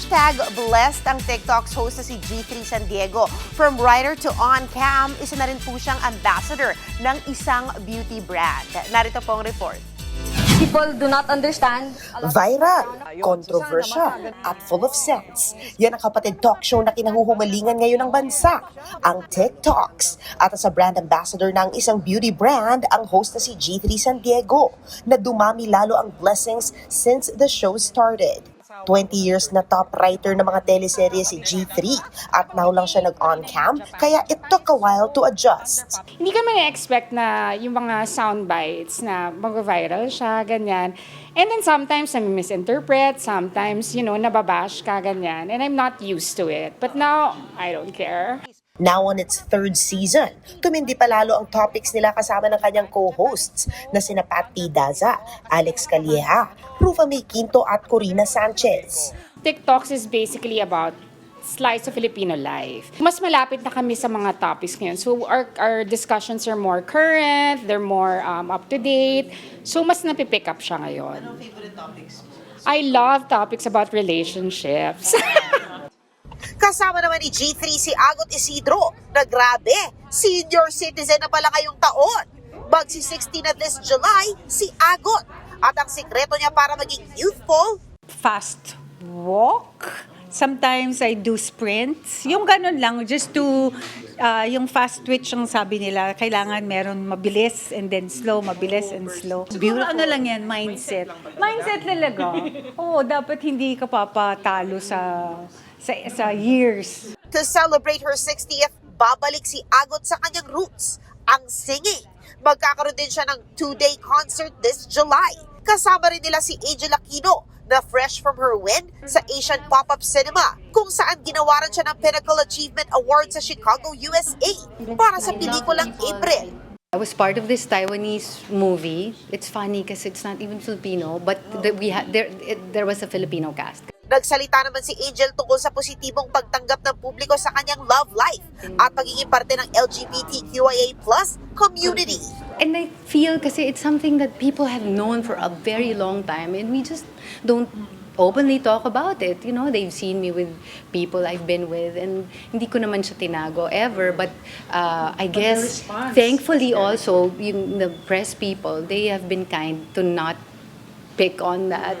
Blessed ang TikTok's host na si G3 San Diego. From writer to on-cam, isa na rin po siyang ambassador ng isang beauty brand. Narito po ang report. People do not understand. Viral, controversial, at full of sense. Yan ang kapatid talk show na kinahuhumalingan ngayon ng bansa, ang TikToks. At sa brand ambassador ng isang beauty brand, ang host na si G3 San Diego, na dumami lalo ang blessings since the show started. 20 years na top writer ng mga teleserye si G3 at now lang siya nag-on-cam, kaya it took a while to adjust. Hindi ka na-expect na yung mga sound bites na mag-viral siya, ganyan. And then sometimes I misinterpret, sometimes, nababash ka, ganyan. And I'm not used to it. But now, I don't care. Now on its third season, tumindi pa lalo ang topics nila kasama ng kanyang co-hosts na sina Pat P. Daza, Alex Calleja, Rufa May Quinto at Corina Sanchez. TikToks is basically about slice of Filipino life. Mas malapit na kami sa mga topics ngayon. So our discussions are more current, they're more up-to-date. So mas napipick up siya ngayon. Anong favorite topics? I love topics about relationships. Kasama naman ni G3 si Agot Isidro na grabe, senior citizen na pala ngayong taon. Magsi-60 na this July si Agot. At ang sikreto niya para maging youthful, fast walk. Sometimes I do sprints. Yung ganun lang, just to, yung fast twitch ang sabi nila, kailangan meron mabilis and then slow, mabilis and slow. Siguro ano lang yan, mindset. Mindset talaga. Oo, dapat hindi ka papatalo sa years. to celebrate her 60th, babalik si Agot sa kanyang roots, ang singing. Magkakaroon din siya ng 2-day concert this July. Kasama rin nila si Angel Aquino na fresh from her win sa Asian Pop-Up Cinema, kung saan ginawaran siya ng Pinnacle Achievement Award sa Chicago, USA para sa pelikulang April. I was part of this Taiwanese movie. It's funny because it's not even Filipino, but there was a Filipino cast. Nagsalita naman si Angel tungkol sa positibong pagtanggap ng publiko sa kanyang love life at pagiging parte ng LGBTQIA+ community. And I feel kasi it's something that people have known for a very long time and we just don't openly talk about it. You know, they've seen me with people I've been with and hindi ko naman siya tinago ever. But I guess, thankfully also, the press people, they have been kind to not pick on that.